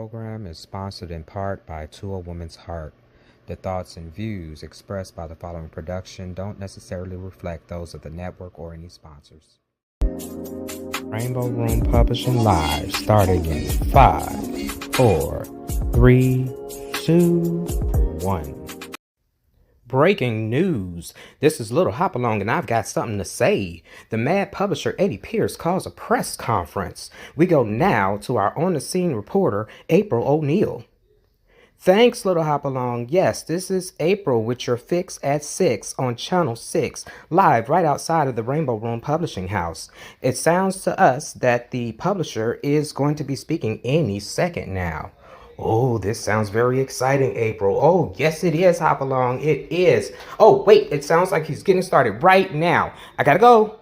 program is sponsored in part by To a Woman's Heart. The thoughts and views expressed by the following production don't necessarily reflect those of the network or any sponsors. Rainbow Room Publishing Live, starting in 5, 4, 3, 2, 1. Breaking news. This is Little Hopalong, and I've got something to say. The mad publisher Eddie Pierce calls a press conference. We go now to our on-the-scene reporter, April O'Neil. Thanks, Little Hopalong. Yes, this is April with your fix at 6 on Channel 6, live right outside of the Rainbow Room Publishing House. It sounds to us that the publisher is going to be speaking any second now. Oh, this sounds very exciting, April. Oh, yes, it is, Hopalong. It is. Oh, wait, it sounds like he's getting started right now. I gotta go.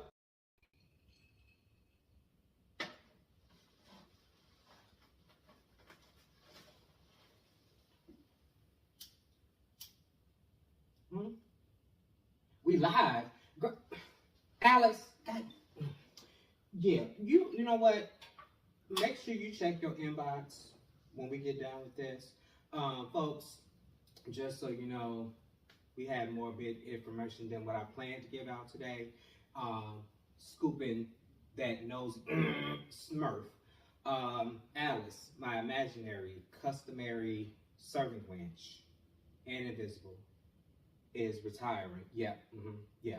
We live. Alice, God. Yeah, you know what? Make sure you check your inbox when we get done with this. Folks, just so you know, we had more bit information than what I planned to give out today. Scooping that nose smurf. Alice, my imaginary, customary servant wench, and invisible, is retiring. Yeah, yeah.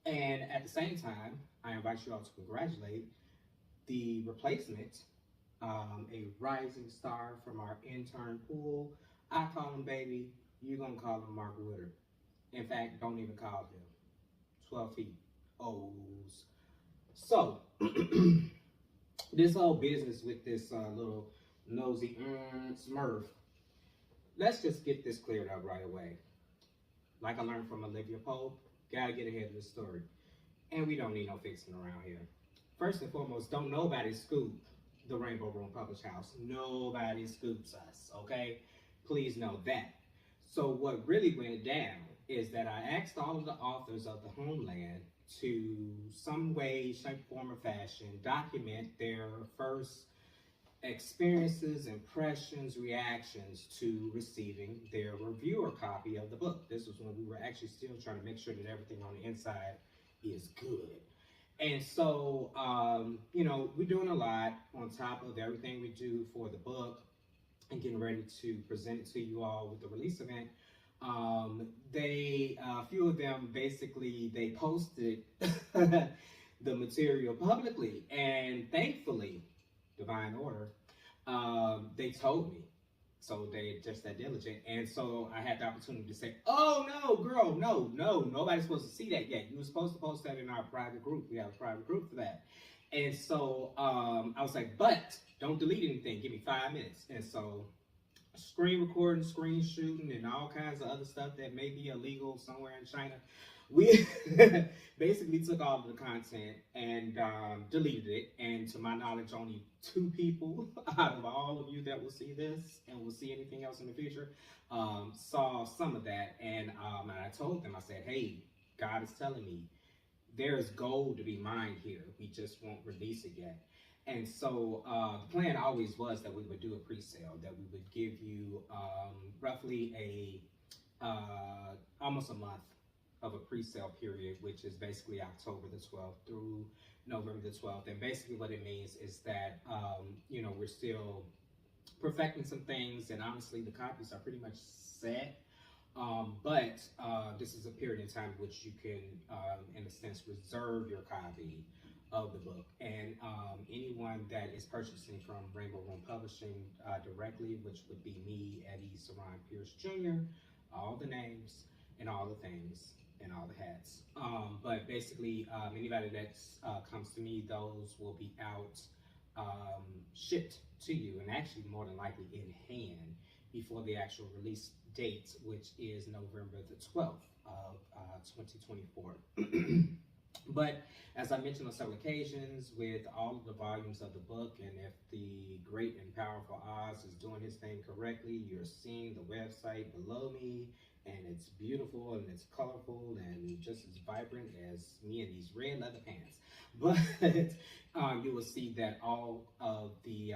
And at the same time, I invite you all to congratulate the replacement, a rising star from our intern pool. I call him baby. You're gonna call him Mark Woodard. In fact, don't even call him 12 feet. O's. So, this whole business with this little nosy smurf, let's just get this cleared up right away. Like I learned from Olivia Pope, gotta get ahead of the story. And we don't need no fixing around here. First and foremost, don't nobody scoop the Rainbow Room Publish House. Nobody scoops us, okay? Please know that. So what really went down is that I asked all of the authors of the Homeland to some way, shape, form, or fashion document their first experiences, impressions, reactions to receiving their reviewer copy of the book. This was when we were actually still trying to make sure that everything on the inside is good. And so, we're doing a lot on top of everything we do for the book and getting ready to present it to you all with the release event. A few of them basically, they posted the material publicly, and thankfully, divine order, they told me. So they just that diligent. And so I had the opportunity to say, oh no, girl, no, nobody's supposed to see that yet. You were supposed to post that in our private group. We have a private group for that. And so I was like, but don't delete anything. Give me 5 minutes. And so screen recording, screen shooting, and all kinds of other stuff that may be illegal somewhere in China. We basically took all of the content and deleted it. And to my knowledge, only 2 people out of all of you that will see this and will see anything else in the future saw some of that. And I told them, I said, hey, God is telling me there is gold to be mined here. We just won't release it yet. And so the plan always was that we would do a pre-sale, that we would give you roughly almost a month of a pre-sale period, which is basically October the 12th through November the 12th. And basically what it means is that, we're still perfecting some things, and honestly, the copies are pretty much set. But this is a period in time in which you can, in a sense, reserve your copy of the book. And anyone that is purchasing from Rainbow Room Publishing directly, which would be me, Eddie Saran Pierce Jr., all the names and all the things and all the hats. But basically, anybody that comes to me, those will be out, shipped to you, and actually more than likely in hand before the actual release date, which is November the 12th of 2024. But as I mentioned on several occasions, with all of the volumes of the book, and if the great and powerful Oz is doing his thing correctly, you're seeing the website below me. and it's beautiful and it's colorful and just as vibrant as me in these red leather pants. But you will see that all of the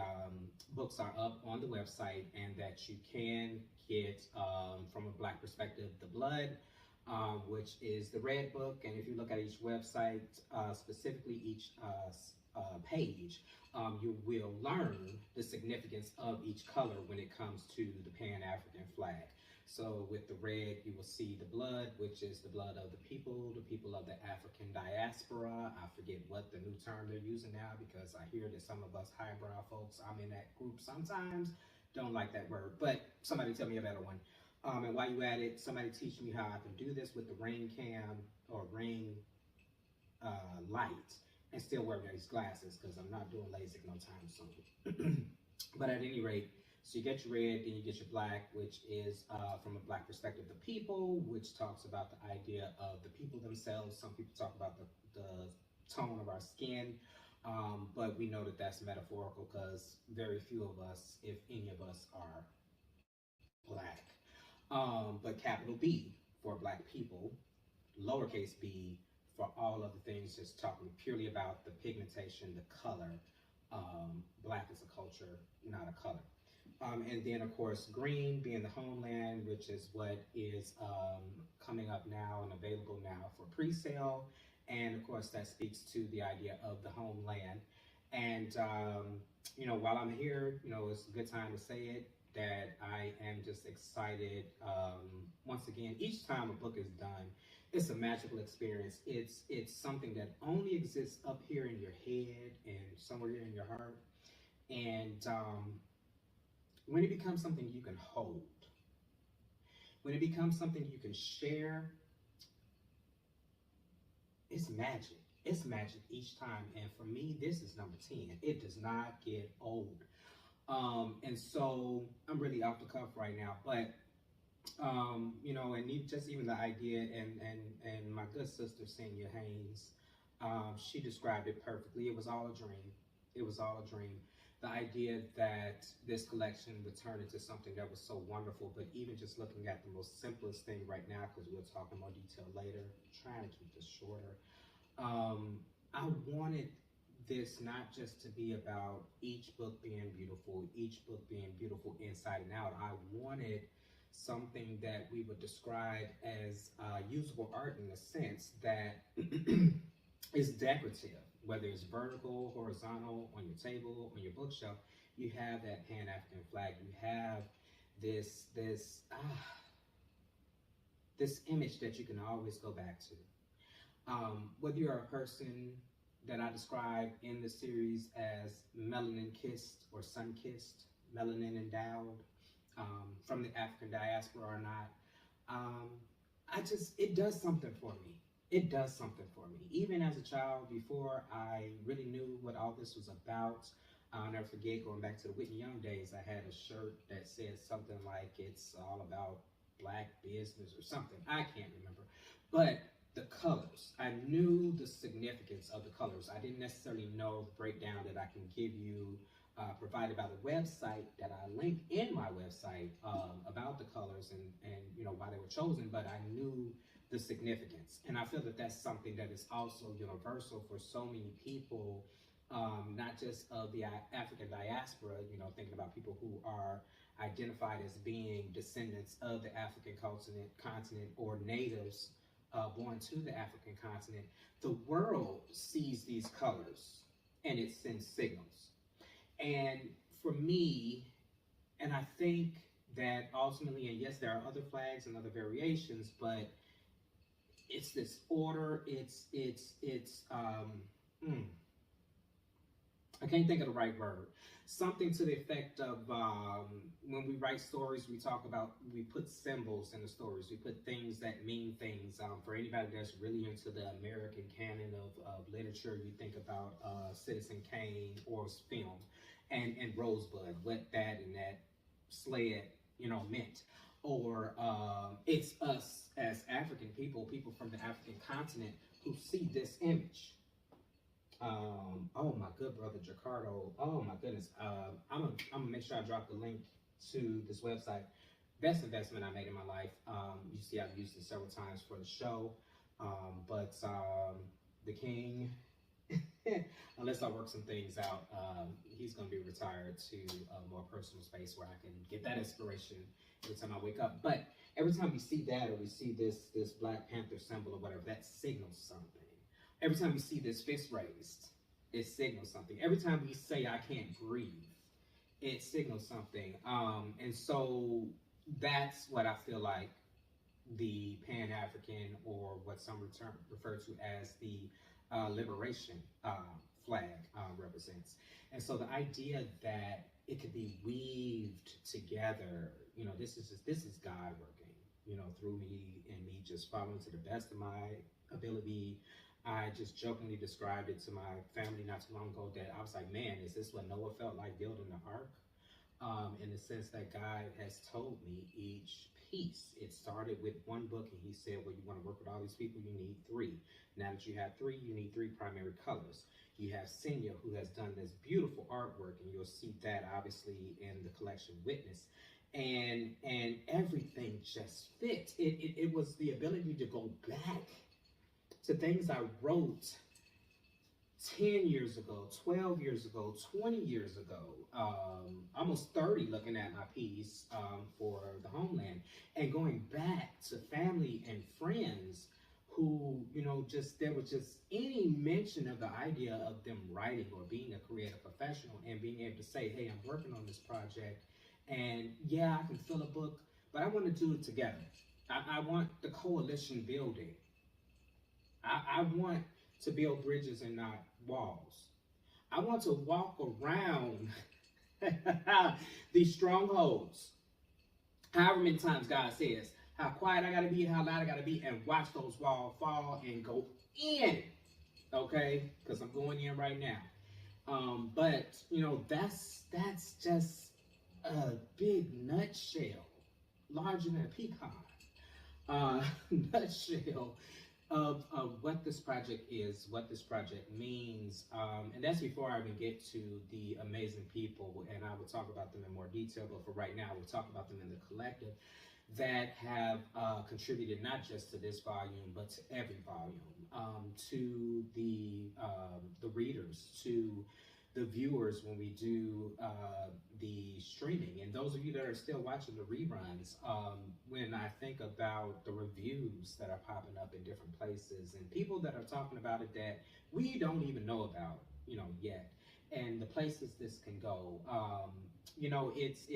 books are up on the website, and that you can get, from a Black perspective, The Blood, which is the red book. And if you look at each website, specifically each page, you will learn the significance of each color when it comes to the Pan-African flag. So with the red, you will see the blood, which is the blood of the people of the African diaspora. I forget what the new term they're using now, because I hear that some of us highbrow folks, I'm in that group sometimes, don't like that word, but somebody tell me a better one. And while you at it, somebody teach me how I can do this with the ring cam or ring light and still wear these glasses, because I'm not doing LASIK no time soon. But at any rate, so you get your red, then you get your black, which is from a Black perspective, the people, which talks about the idea of the people themselves. Some people talk about the tone of our skin, but we know that that's metaphorical, because very few of us, if any of us, are Black. But capital B for Black people, lowercase b for all of the things, just talking purely about the pigmentation, the color. Black is a culture, not a color. And then, of course, green being the homeland, which is what is coming up now and available now for pre-sale. And of course, that speaks to the idea of the homeland. And, you know, while I'm here, you know, it's a good time to say it, that I am just excited. Once again, each time a book is done, it's a magical experience. It's something that only exists up here in your head and somewhere here in your heart. And when it becomes something you can hold, when it becomes something you can share, it's magic. It's magic each time. And for me, this is number 10. It does not get old. And so I'm really off the cuff right now, but you know, and just even the idea, and my good sister Senior Haynes, she described it perfectly. It was all a dream. It was all a dream. The idea that this collection would turn into something that was so wonderful, but even just looking at the most simplest thing right now, because we'll talk in more detail later, I'm trying to keep this shorter. I wanted this not just to be about each book being beautiful inside and out. I wanted something that we would describe as usable art, in the sense that is decorative, whether it's vertical, horizontal, on your table, on your bookshelf. You have that Pan-African flag. You have this image that you can always go back to. Whether you're a person that I describe in the series as melanin kissed or sun kissed, melanin endowed, from the African diaspora or not, it does something for me. It does something for me. Even as a child, before I really knew what all this was about, I'll never forget, going back to the Whitney Young days, I had a shirt that said something like, it's all about Black business or something. I can't remember. But the colors, I knew the significance of the colors. I didn't necessarily know the breakdown that I can give you, provided by the website that I link in my website, about the colors and you know, why they were chosen, but I knew the significance. And I feel that that's something that is also universal for so many people, not just of the African diaspora, you know, thinking about people who are identified as being descendants of the African continent or natives born to the African continent. The world sees these colors and it sends signals. And for me, and I think that ultimately, and yes, there are other flags and other variations, but it's this order, I can't think of the right word. Something to the effect of, when we write stories, we put symbols in the stories. We put things that mean things. For anybody that's really into the American canon of literature, you think about Citizen Kane or film and Rosebud, what that and that sled, you know, meant. Or it's us as African people from the African continent, who see this image. Oh my good brother Jacardo, oh my goodness. I'm gonna make sure I drop the link to this website. best investment I made in my life. You see, I've used it several times for the show, but the king, unless I work some things out, he's going to be retired to a more personal space where I can get that inspiration every time I wake up. But every time we see that, or we see this Black Panther symbol or whatever, that signals something. Every time we see this fist raised, it signals something. Every time we say I can't breathe, it signals something. And so that's what I feel like the Pan-African, or what some refer to as the liberation flag represents. And so the idea that it could be weaved together, you know, this is God working, you know, through me, and me just following to the best of my ability. I just jokingly described it to my family not too long ago that I was like, man, is this what Noah felt like building the ark? In the sense that God has told me each piece. It started with one book, and he said, well, you want to work with all these people, you need 3. Now that you have 3, you need 3 primary colors. You have Senya, who has done this beautiful artwork, and you'll see that obviously in the collection Witness. And everything just fit. It was the ability to go back to things I wrote 10 years ago, 12 years ago, 20 years ago, almost 30, looking at my piece for the Homeland, and going back to family and friends who, you know, just, there was just any mention of the idea of them writing or being a creative professional, and being able to say, hey, I'm working on this project, and yeah, I can fill a book, but I want to do it together. I want the coalition building. I want to build bridges and not walls. I want to walk around these strongholds, however many times God says, how quiet I gotta be, how loud I gotta be, and watch those walls fall and go in, okay? Because I'm going in right now. But, you know, that's just a big nutshell, larger than a pecan, nutshell of what this project is, what this project means, and that's before I even get to the amazing people, and I will talk about them in more detail, but for right now, we'll talk about them in the collective that have contributed not just to this volume, but to every volume, to the readers, to the viewers when we do the streaming, and those of you that are still watching the reruns, when I think about the reviews that are popping up in different places, and people that are talking about it that we don't even know about, you know, yet, and the places this can go, you know, it's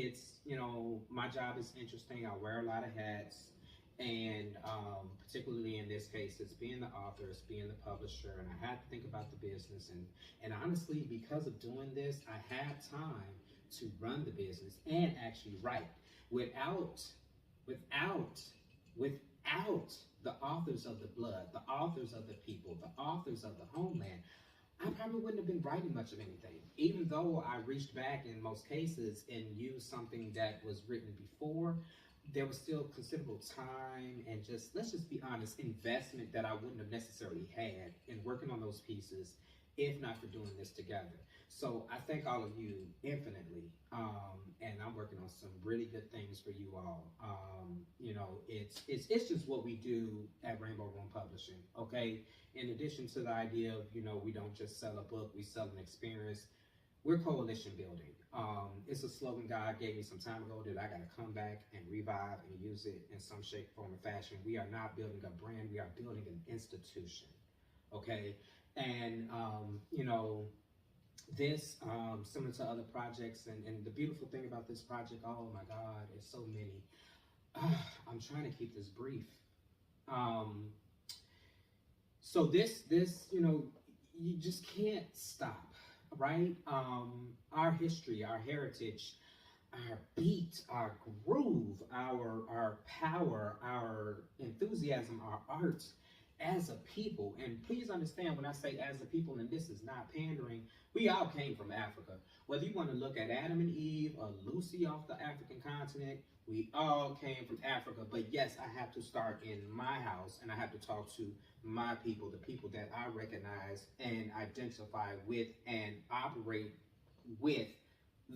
you know, my job is interesting. I wear a lot of hats, and particularly in this case, it's being the author, it's being the publisher, and I had to think about the business, and honestly, because of doing this, I have time to run the business and actually write. Without the authors of the blood, the authors of the people, the authors of the homeland, I probably wouldn't have been writing much of anything, even though I reached back in most cases and used something that was written before. There was still considerable time and just, let's just be honest, investment that I wouldn't have necessarily had in working on those pieces if not for doing this together. So I thank all of you infinitely, and I'm working on some really good things for you all. You know, it's just what we do at Rainbow Room Publishing, okay? In addition to the idea of, you know, we don't just sell a book, we sell an experience. We're coalition building. It's a slogan God gave me some time ago that I got to come back and revive and use it in some shape, form, or fashion. We are not building a brand, we are building an institution, okay? And, you know, this, similar to other projects, and the beautiful thing about this project, oh my God, it's so many. I'm trying to keep this brief. So this, you know, you just can't stop, right? Our history, our heritage, our beat, our groove, our power, our enthusiasm, our art as a people. And please understand when I say as a people, and this is not pandering, we all came from Africa. Whether you want to look at Adam and Eve or Lucy off the African continent, we all came from Africa. But yes, I have to start in my house, and I have to talk to my people, the people that I recognize and identify with and operate with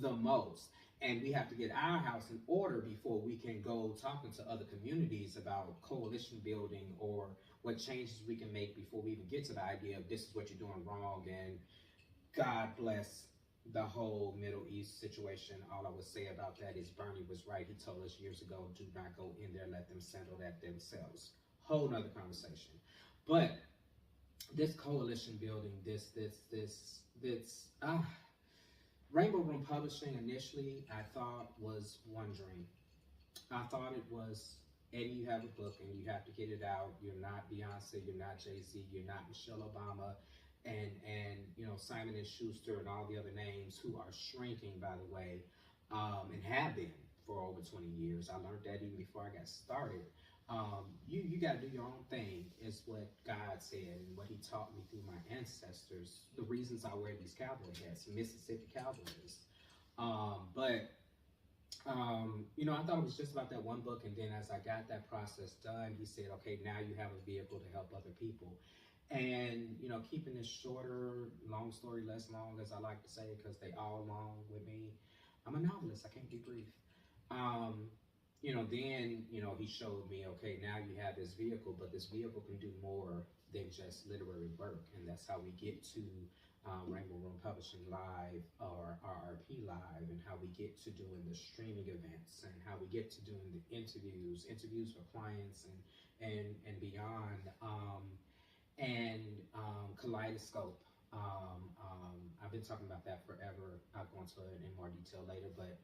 the most. And we have to get our house in order before we can go talking to other communities about coalition building or what changes we can make before we even get to the idea of this is what you're doing wrong. And God bless the whole Middle East situation. All I would say about that is Bernie was right. He told us years ago, do not go in there, let them settle that themselves. Whole nother conversation. But this coalition building, this Rainbow Room Publishing initially I thought was one dream. I thought it was, Eddie, you have a book and you have to get it out. You're not Beyonce, you're not Jay-Z, you're not Michelle Obama, and you know, Simon and Schuster and all the other names who are shrinking, by the way, and have been for over 20 years. I learned that even before I got started. You got to do your own thing, is what God said and what he taught me through my ancestors. The reasons I wear these cowboy hats, Mississippi Cowboys. You know, I thought it was just about that one book, and then as I got that process done, he said, okay, now you have a vehicle to help other people. And, you know, keeping this shorter, long story less long, as I like to say, because they all long with me. I'm a novelist, I can't be brief. You know, then, you know, he showed me, okay, now you have this vehicle, but this vehicle can do more than just literary work. And that's how we get to Rainbow Room Publishing Live, or RRP Live, and how we get to doing the streaming events, and how we get to doing the interviews for clients and beyond, and Kaleidoscope. I've been talking about that forever. I'll go into it in more detail later, but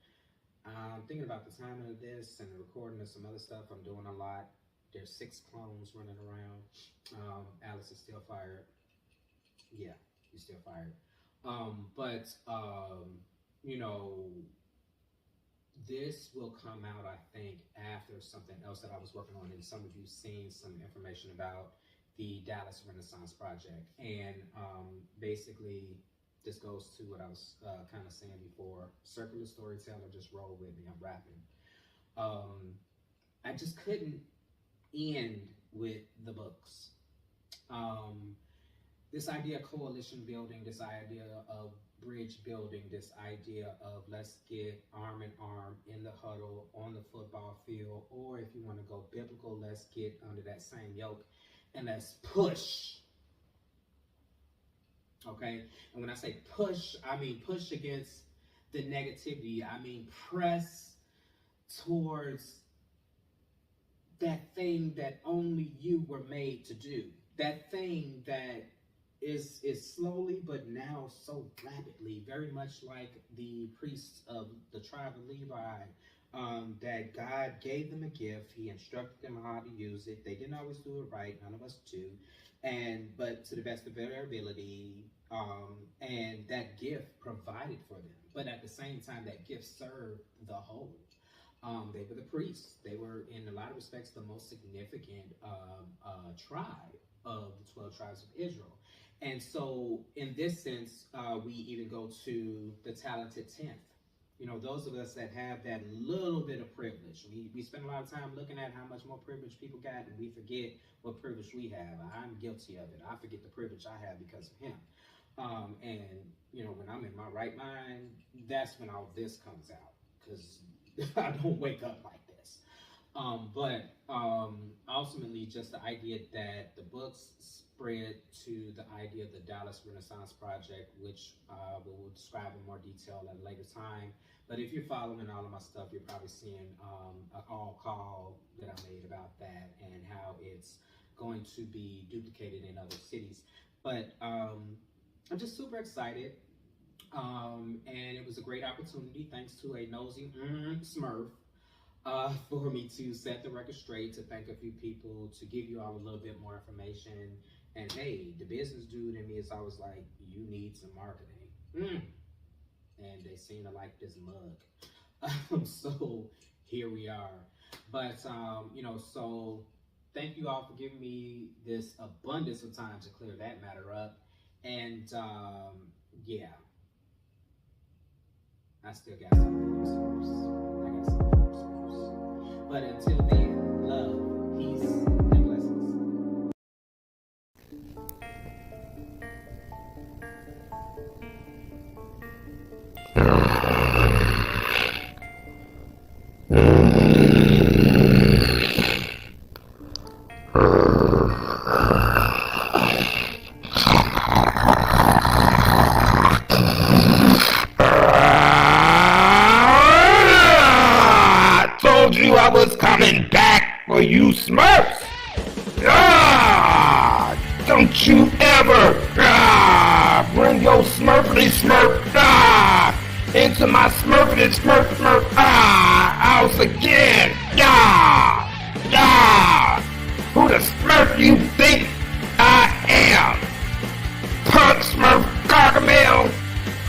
I'm thinking about the timing of this and the recording of some other stuff. I'm doing a lot. There's 6 clones running around. Alice is still fired. Yeah, he's still fired. You know, this will come out, I think, after something else that I was working on, and some of you seen some information about the Dallas Renaissance Project. And basically, this goes to what I was kind of saying before. Circular storyteller, just roll with me, I'm rapping. I just couldn't end with the books. This idea of coalition building, this idea of bridge building, this idea of let's get arm in arm in the huddle, on the football field, or if you want to go biblical, let's get under that same yoke and let's push. Okay, and when I say push, I mean push against the negativity. I mean press towards that thing that only you were made to do. That thing that is slowly but now so rapidly, very much like the priests of the tribe of Levi, that God gave them a gift. He instructed them how to use it. They didn't always do it right. None of us do. But to the best of their ability, and that gift provided for them. But at the same time, that gift served the whole. They were the priests. They were, in a lot of respects, the most significant tribe of the 12 tribes of Israel. And so, in this sense, we even go to the talented 10th. You know, those of us that have that little bit of privilege, we spend a lot of time looking at how much more privilege people got, and we forget what privilege we have. I'm guilty of it. I forget the privilege I have because of him. And, you know, when I'm in my right mind, that's when all this comes out, because I don't wake up like this. Ultimately, just the idea that the books spread to the idea of the Dallas Renaissance Project, which we will describe in more detail at a later time. But if you're following all of my stuff, you're probably seeing an all call that I made about that and how it's going to be duplicated in other cities. But I'm just super excited. And it was a great opportunity, thanks to a nosy smurf, for me to set the record straight, to thank a few people, to give you all a little bit more information. And hey, the business dude in me is always like, you need some marketing. And they seem to like this mug. So here we are. But, you know, so thank you all for giving me this abundance of time to clear that matter up. And yeah, I still got some resources. But until then, love, peace, and blessings. coming back for you Smurfs. Don't you ever bring your Smurfity Smurf into my Smurfity Smurf house again. Who the Smurf you think I am? Punk Smurf Gargamel.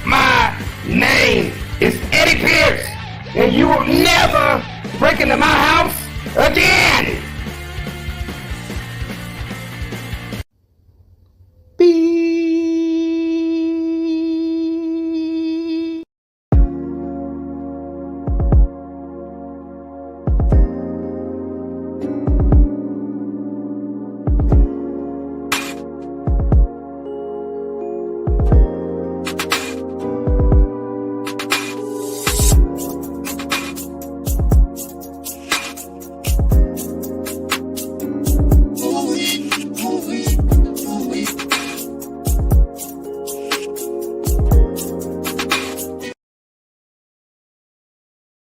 My name is Eddie Pierce, and you will never break into my house again.